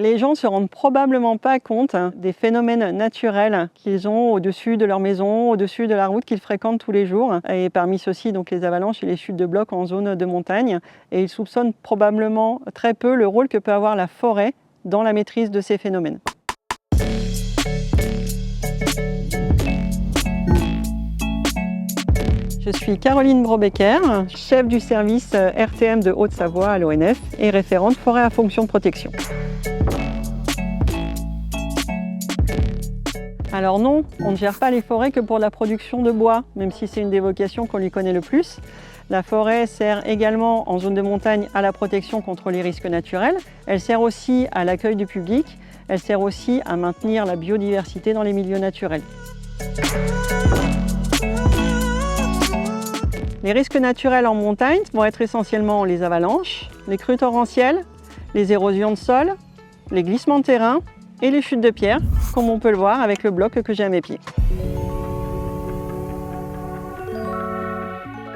Les gens ne se rendent probablement pas compte des phénomènes naturels qu'ils ont au-dessus de leur maison, au-dessus de la route qu'ils fréquentent tous les jours. Et parmi ceux-ci, donc les avalanches et les chutes de blocs en zone de montagne. Et ils soupçonnent probablement très peu le rôle que peut avoir la forêt dans la maîtrise de ces phénomènes. Je suis Caroline Brobecker, chef du service RTM de Haute-Savoie à l'ONF et référente forêt à fonction de protection. Alors non, on ne gère pas les forêts que pour la production de bois, même si c'est une des vocations qu'on lui connaît le plus. La forêt sert également en zone de montagne à la protection contre les risques naturels. Elle sert aussi à l'accueil du public. Elle sert aussi à maintenir la biodiversité dans les milieux naturels. Les risques naturels en montagne vont être essentiellement les avalanches, les crues torrentielles, les érosions de sol, les glissements de terrain et les chutes de pierre, comme on peut le voir avec le bloc que j'ai à mes pieds.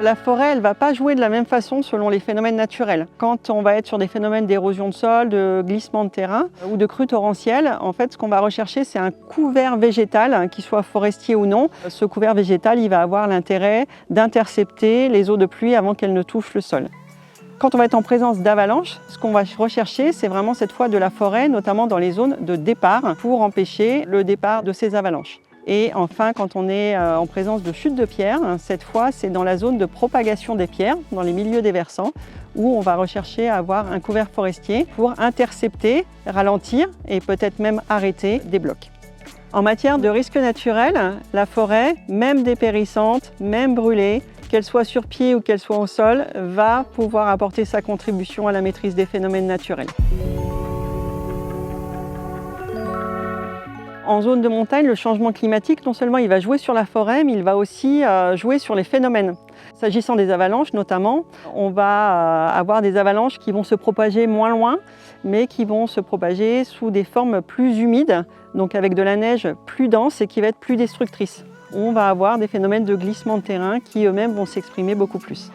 La forêt, elle ne va pas jouer de la même façon selon les phénomènes naturels. Quand on va être sur des phénomènes d'érosion de sol, de glissement de terrain ou de crues torrentielles, en fait, ce qu'on va rechercher, c'est un couvert végétal, qu'il soit forestier ou non. Ce couvert végétal, il va avoir l'intérêt d'intercepter les eaux de pluie avant qu'elles ne touchent le sol. Quand on va être en présence d'avalanches, ce qu'on va rechercher, c'est vraiment cette fois de la forêt, notamment dans les zones de départ, pour empêcher le départ de ces avalanches. Et enfin, quand on est en présence de chutes de pierres, cette fois, c'est dans la zone de propagation des pierres, dans les milieux des versants, où on va rechercher à avoir un couvert forestier pour intercepter, ralentir et peut-être même arrêter des blocs. En matière de risques naturels, la forêt, même dépérissante, même brûlée, qu'elle soit sur pied ou qu'elle soit au sol, va pouvoir apporter sa contribution à la maîtrise des phénomènes naturels. En zone de montagne, le changement climatique, non seulement il va jouer sur la forêt, mais il va aussi jouer sur les phénomènes. S'agissant des avalanches notamment, on va avoir des avalanches qui vont se propager moins loin, mais qui vont se propager sous des formes plus humides, donc avec de la neige plus dense et qui va être plus destructrice. On va avoir des phénomènes de glissement de terrain qui eux-mêmes vont s'exprimer beaucoup plus.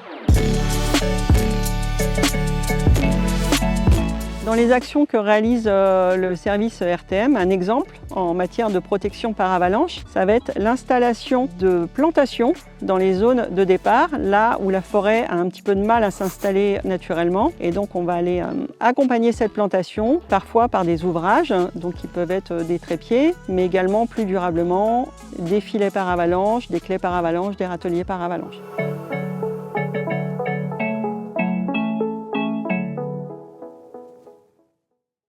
Dans les actions que réalise le service RTM, un exemple en matière de protection par avalanche, ça va être l'installation de plantations dans les zones de départ, là où la forêt a un petit peu de mal à s'installer naturellement. Et donc on va aller accompagner cette plantation, parfois par des ouvrages, donc qui peuvent être des trépieds, mais également plus durablement des filets par avalanche, des claies par avalanche, des râteliers par avalanche.